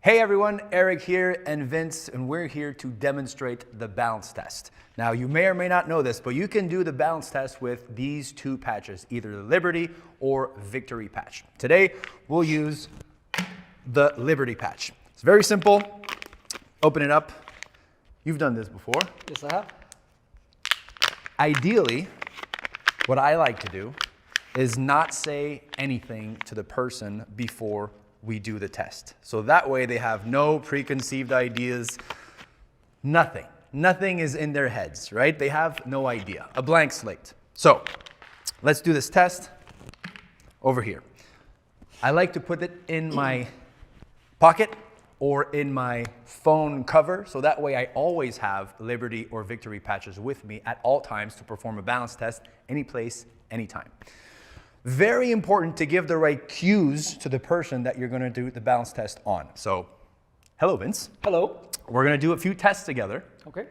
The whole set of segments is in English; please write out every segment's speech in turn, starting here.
Hey everyone, Eric here and Vince, and we're here to demonstrate the balance test. Now you may or may not know this, but you can do the balance test with these two patches, either the Liberty or Victory patch. Today we'll use the Liberty patch. It's very simple. Open it up. You've done this before. Yes, I have. Ideally, what I like to do is not say anything to the person before we do the test. So that way they have no preconceived ideas, nothing. Nothing is in their heads, right? They have no idea, a blank slate. So let's do this test over here. I like to put it in my pocket or in my phone cover, so that way I always have Liberty or Victory patches with me at all times to perform a balance test, any place, anytime. Very important to give the right cues to the person that you're going to do the balance test on. So, hello Vince. Hello. We're going to do a few tests together. Okay.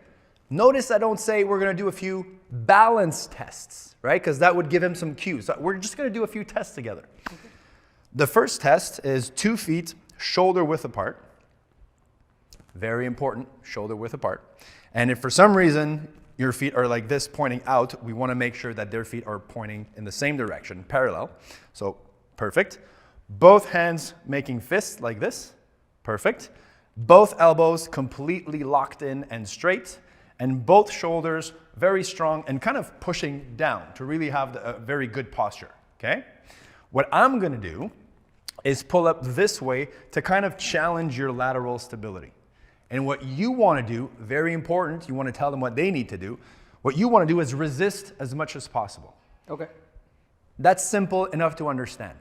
Notice I don't say we're going to do a few balance tests, right? Because that would give him some cues. So we're just going to do a few tests together. Okay. The first test is 2 feet shoulder width apart. Very important, shoulder width apart. And if for some reason your feet are like this pointing out, we want to make sure that their feet are pointing in the same direction, parallel. So, perfect. Both hands making fists like this. Perfect. Both elbows completely locked in and straight. And both shoulders very strong and kind of pushing down to really have a very good posture, okay? What I'm going to do is pull up this way to kind of challenge your lateral stability. And what you want to do, very important, you want to tell them what they need to do. What you want to do is resist as much as possible. Okay. That's simple enough to understand,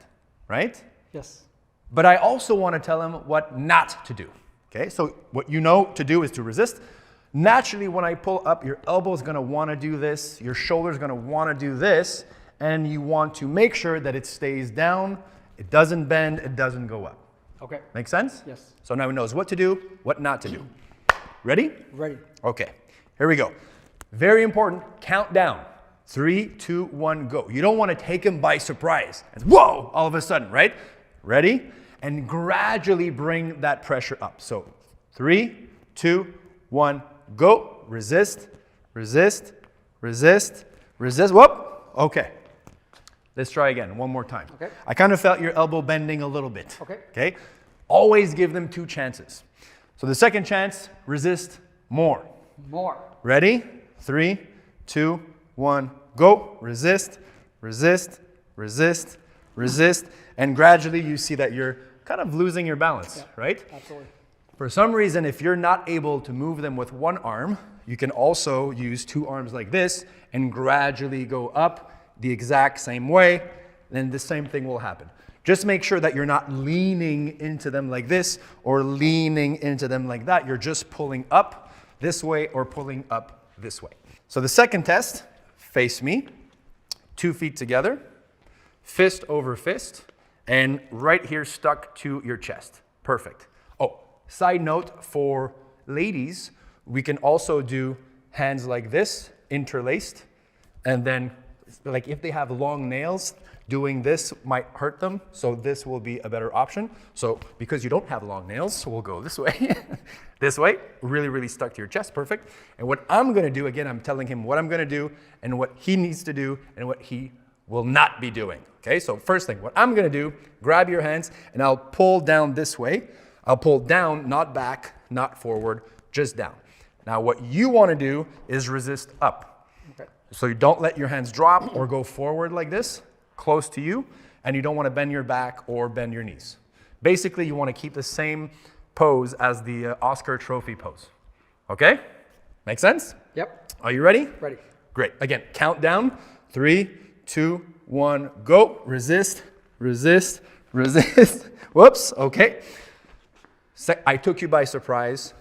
right? Yes. But I also want to tell them what not to do. Okay, so what you know to do is to resist. Naturally, when I pull up, your elbow is going to want to do this, your shoulder is going to want to do this, and you want to make sure that it stays down, it doesn't bend, it doesn't go up. Okay. Make sense? Yes. So now he knows what to do, what not to do. Ready? Ready. Okay, here we go. Very important, count down. 3, 2, 1, go. You don't want to take him by surprise. It's, whoa, all of a sudden, right? Ready? And gradually bring that pressure up. So 3, 2, 1, go. Resist, resist, resist, resist. Whoop. Okay. Let's try again, one more time. Okay. I kind of felt your elbow bending a little bit. Okay. Okay. Always give them 2 chances. So the second chance, resist more. More. Ready? 3, 2, 1, go. Resist, resist, resist, resist. And gradually you see that you're kind of losing your balance, right? Absolutely. For some reason, if you're not able to move them with one arm, you can also use 2 arms like this and gradually go up the exact same way, then the same thing will happen. Just make sure that you're not leaning into them like this or leaning into them like that. You're just pulling up this way or pulling up this way. So the second test, face me, 2 feet together, fist over fist, and right here stuck to your chest. Perfect. Oh, side note for ladies, we can also do hands like this, interlaced, and then like if they have long nails, doing this might hurt them, so this will be a better option. So because you don't have long nails, so we'll go this way. This way, really, really stuck to your chest, perfect. And what I'm gonna do, again, I'm telling him what I'm gonna do and what he needs to do and what he will not be doing. Okay, so first thing, what I'm gonna do, grab your hands and I'll pull down this way. I'll pull down, not back, not forward, just down. Now what you wanna do is resist up. Okay. So you don't let your hands drop or go forward like this, close to you, and you don't want to bend your back or bend your knees. Basically, you want to keep the same pose as the Oscar trophy pose. Okay? Make sense? Yep. Are you ready? Ready. Great. Again, count down. 3, 2, 1, go. Resist, resist, resist. Whoops. Okay. I took you by surprise.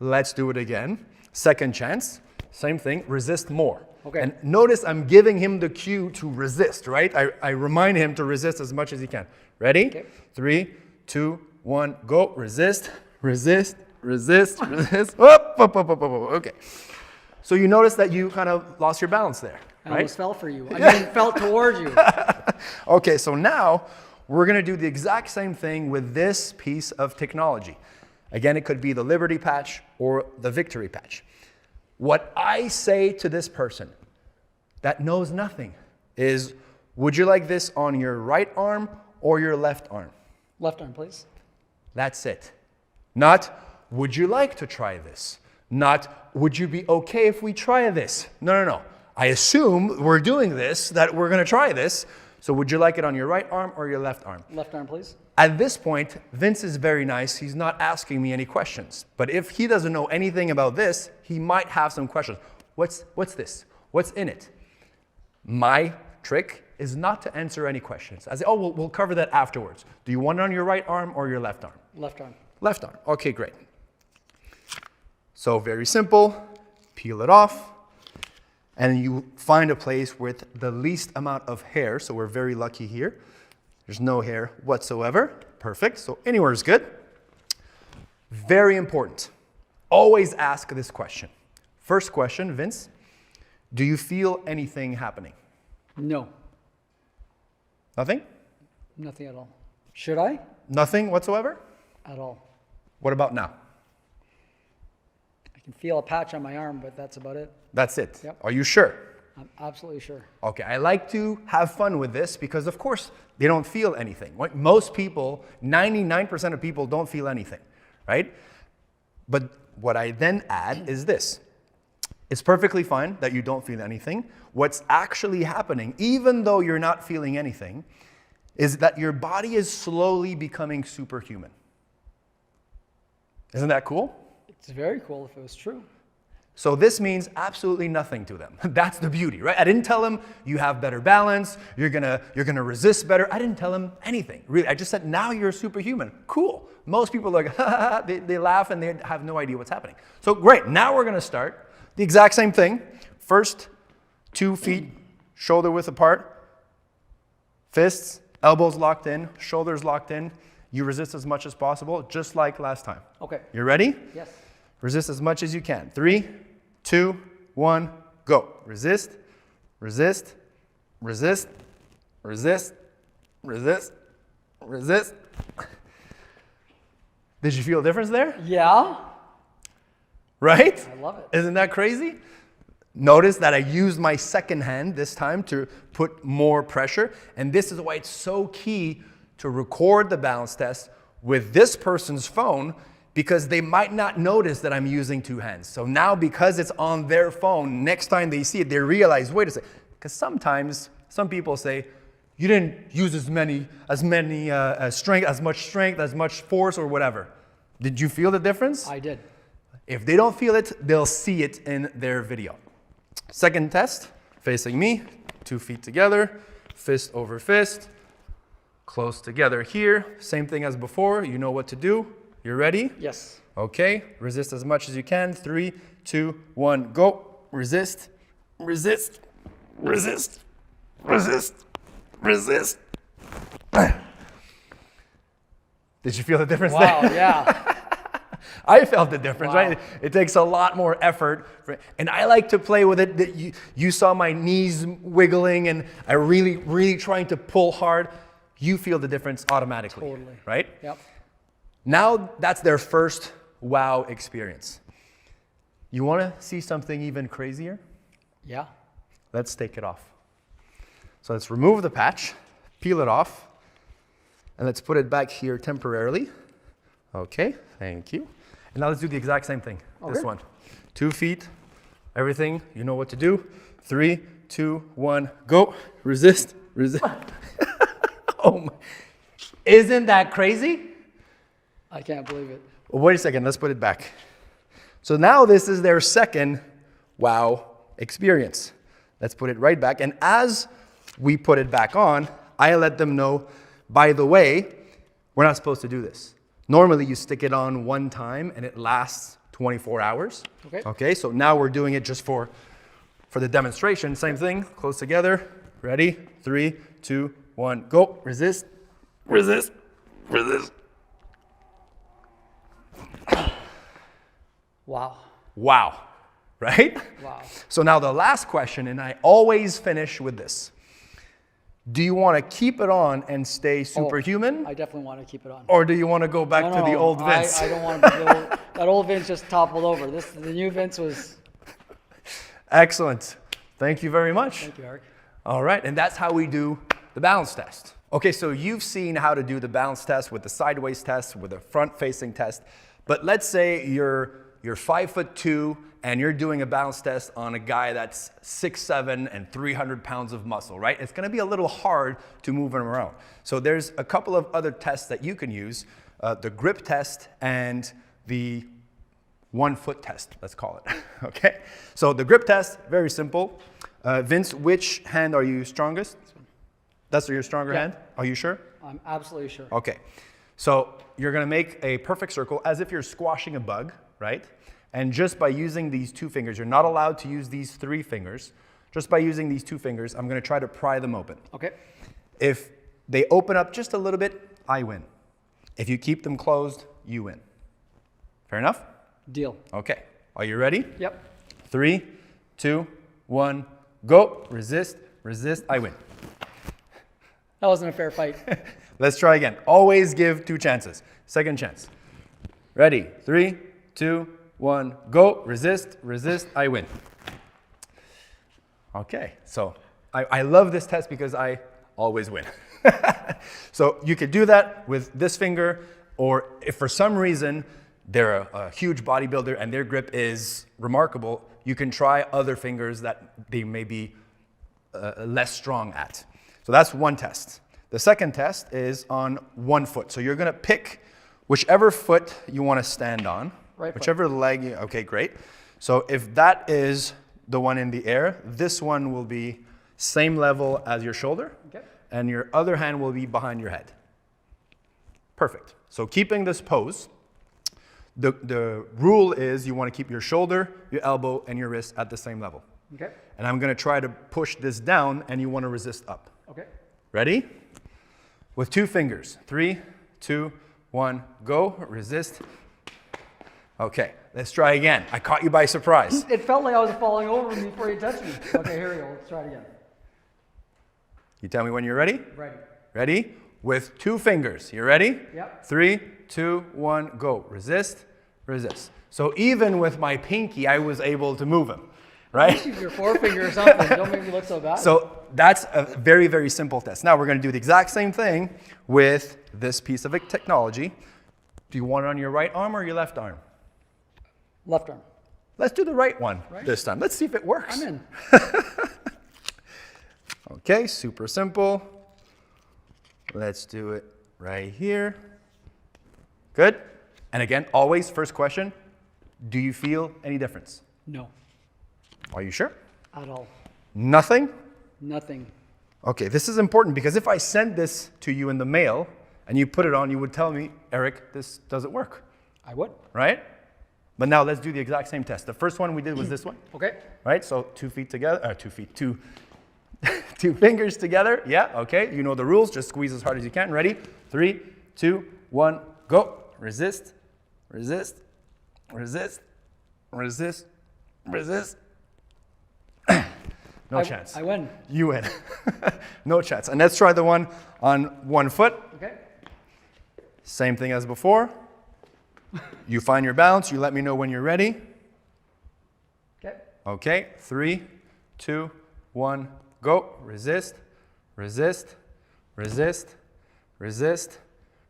Let's do it again. Second chance. Same thing. Resist more. Okay. And notice I'm giving him the cue to resist, right? I remind him to resist as much as he can. Ready? Okay. 3, 2, 1, go. Resist, resist, resist, resist. Whoop, whoop, whoop, whoop, whoop. Okay. So you notice that you kind of lost your balance there, right? I almost fell for you. I mean, fell towards you. Okay, so now we're going to do the exact same thing with this piece of technology. Again, it could be the Liberty patch or the Victory patch. What I say to this person that knows nothing is, would you like this on your right arm or your left arm? Left arm, please. That's it. Not, would you like to try this? Not, would you be okay if we try this? No. I assume we're doing this, that we're going to try this. So would you like it on your right arm or your left arm? Left arm, please. At this point, Vince is very nice. He's not asking me any questions. But if he doesn't know anything about this, he might have some questions. What's this? What's in it? My trick is not to answer any questions. I say, oh, we'll cover that afterwards. Do you want it on your right arm or your left arm? Left arm. Left arm. Okay, great. So very simple. Peel it off. And you find a place with the least amount of hair. So we're very lucky here. There's no hair whatsoever. Perfect. So anywhere is good. Very important. Always ask this question. First question, Vince. Do you feel anything happening? No. Nothing? Nothing at all. Should I? Nothing whatsoever? At all. What about now? I can feel a patch on my arm, but that's about it. That's it. Yep. Are you sure? I'm absolutely sure. Okay, I like to have fun with this because, of course, they don't feel anything. Most people, 99% of people don't feel anything, right? But what I then add is this. It's perfectly fine that you don't feel anything. What's actually happening, even though you're not feeling anything, is that your body is slowly becoming superhuman. Isn't that cool? It's very cool if it was true. So this means absolutely nothing to them. That's the beauty, right? I didn't tell them you have better balance, you're gonna resist better. I didn't tell them anything. Really, I just said, now you're superhuman. Cool. Most people are like, ha, ha, ha. They laugh and they have no idea what's happening. So great, now we're gonna start the exact same thing. First, 2 feet, shoulder width apart, fists, elbows locked in, shoulders locked in. You resist as much as possible, just like last time. Okay. You ready? Yes. Resist as much as you can. 3, 2, 1, go. Resist, resist, resist, resist, resist, resist. Did you feel a difference there? Yeah. Right? I love it. Isn't that crazy? Notice that I used my second hand this time to put more pressure. And this is why it's so key to record the balance test with this person's phone, because they might not notice that I'm using 2 hands. So now, because it's on their phone, next time they see it, they realize, wait a second. Because sometimes some people say, you didn't use as much strength, as much force, or whatever. Did you feel the difference? I did. If they don't feel it, they'll see it in their video. Second test, facing me, 2 feet together, fist over fist, close together here. Same thing as before. You know what to do. You ready? Yes. Okay. Resist as much as you can. 3, 2, 1, go. Resist, resist, resist, resist, resist. Did you feel the difference there? Wow, yeah. I felt the difference, Wow. right? It takes a lot more effort. And I like to play with it. You saw my knees wiggling and I really trying to pull hard. You feel the difference automatically. Totally. Right? Yep. Now that's their first wow experience. You want to see something even crazier? Yeah. Let's take it off. So let's remove the patch, peel it off, and let's put it back here temporarily. Okay, thank you. And now let's do the exact same thing. Okay. This one. 2 feet, everything, you know what to do. 3, 2, 1, go. Resist, resist. Oh my. Isn't that crazy? I can't believe it. Well, wait a second, let's put it back. So now this is their second wow experience. Let's put it right back. And as we put it back on, I let them know, by the way, we're not supposed to do this. Normally you stick it on one time and it lasts 24 hours. Okay. Okay, so now we're doing it just for the demonstration. Same thing, close together. Ready? 3, 2, 1, go. Resist, resist, resist. Wow. Wow, right? Wow. So now the last question, and I always finish with this. Do you want to keep it on and stay superhuman? I definitely want to keep it on. Or do you want to go back to the old Vince? I don't want to. That old Vince just toppled over. The new Vince was. Excellent. Thank you very much. Thank you, Eric. All right, and that's how we do the balance test. Okay, so you've seen how to do the balance test with the sideways test, with a front-facing test. But let's say you're 5'2" and you're doing a balance test on a guy that's 6'7" and 300 pounds of muscle, right? It's going to be a little hard to move him around. So there's a couple of other tests that you can use, the grip test and the 1 foot test, let's call it. Okay, so the grip test, very simple. Vince, which hand are you strongest? This one. That's your stronger hand? Are you sure? I'm absolutely sure. Okay, so you're gonna make a perfect circle as if you're squashing a bug, right? And just by using these 2 fingers, you're not allowed to use these 3 fingers. Just by using these 2 fingers, I'm gonna try to pry them open. Okay. If they open up just a little bit, I win. If you keep them closed, you win. Fair enough? Deal. Okay, are you ready? Yep. 3, 2, 1, go. Resist, resist, I win. That wasn't a fair fight. Let's try again. Always give 2 chances. Second chance. Ready? 3, 2, 1, go. Resist, resist, I win. Okay, so I love this test because I always win. So you could do that with this finger, or if for some reason they're a huge bodybuilder and their grip is remarkable, you can try other fingers that they may be less strong at. So that's one test. The second test is on 1 foot. So you're gonna pick whichever foot you wanna stand on, Right whichever leg, okay, great. So if that is the one in the air, this one will be same level as your shoulder, Okay. and your other hand will be behind your head. Perfect. So keeping this pose, the rule is you want to keep your shoulder, your elbow, and your wrist at the same level. Okay. And I'm going to try to push this down, and you want to resist up. Okay. Ready? With 2 fingers. 3, 2, 1, go. Resist. Okay, let's try again. I caught you by surprise. It felt like I was falling over before you touched me. Okay, here we go. Let's try it again. You tell me when you're ready? Ready. Ready? With 2 fingers. You ready? Yep. 3, 2, 1, go. Resist, resist. So even with my pinky, I was able to move him, right? Use your forefinger or something. Don't make me look so bad. So that's a very, very simple test. Now we're going to do the exact same thing with this piece of technology. Do you want it on your right arm or your left arm? Left arm. Let's do the right one this time. Let's see if it works. I'm in. Okay, super simple. Let's do it right here. Good. And again, always first question, do you feel any difference? No. Are you sure? At all. Nothing? Nothing. Okay, this is important because if I send this to you in the mail and you put it on, you would tell me, Eric, this doesn't work, I would. right? But now let's do the exact same test. The first one we did was this one, Okay. right? So 2 feet together, 2 feet, 2 fingers together. Yeah, okay, you know the rules. Just squeeze as hard as you can. Ready? 3, 2, 1, go. Resist, resist, resist, resist, resist. No chance. I win. You win. No chance. And let's try the one on 1 foot. Okay. Same thing as before. You find your balance. You let me know when you're ready. Okay. Okay. 3, 2, 1, go. Resist, resist, resist, resist,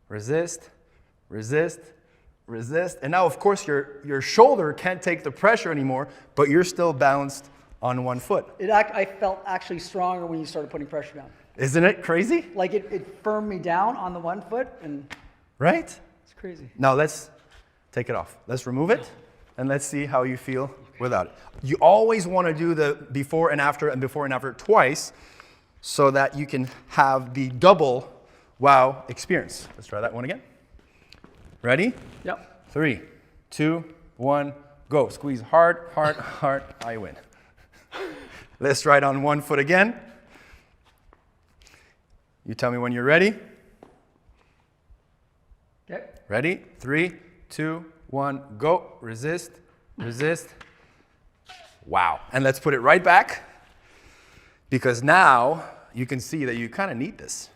resist, resist, resist. And now, of course, your shoulder can't take the pressure anymore, but you're still balanced on 1 foot. I felt actually stronger when you started putting pressure down. Isn't it crazy? Like it firmed me down on the 1 foot, and Right? it's crazy. Now let's take it off. Let's remove it, and let's see how you feel without it. You always want to do the before and after twice so that you can have the double wow experience. Let's try that one again. Ready? Yep. 3, 2, 1, go. Squeeze hard, hard, hard. I win. Let's try it on 1 foot again. You tell me when you're ready. Okay. Ready? 3, 2, 1, go. Resist, resist. Wow. And let's put it right back because now you can see that you kind of need this,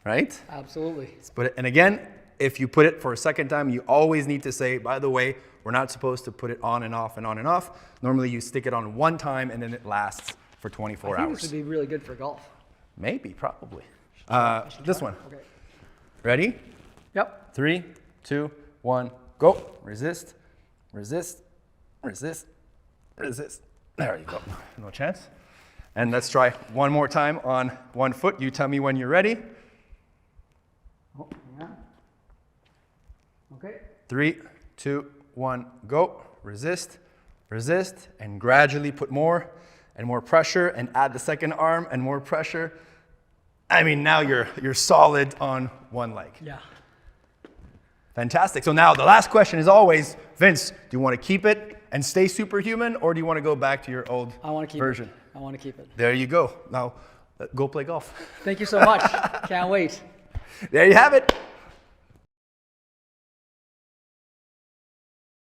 right? Absolutely. And again, if you put it for a second time, you always need to say, by the way, we're not supposed to put it on and off and on and off. Normally you stick it on one time and then it lasts for 24 I think hours. this would be really good for golf. Maybe, probably. This one. Okay. Ready? Yep. 3, 2, 1, go. Resist, resist, resist, resist. There you go. No chance. And let's try one more time on one foot. You tell me when you're ready. Oh, hang on. Okay. 3, 2, 1, go. Resist, resist, and gradually put more and more pressure, and add the second arm and more pressure. I mean, now you're solid on one leg. Yeah. Fantastic. So now the last question is always, Vince, do you want to keep it and stay superhuman, or do you want to go back to your old I want to keep version? it. I want to keep it. There you go. Now, go play golf. Thank you so much. Can't wait. There you have it.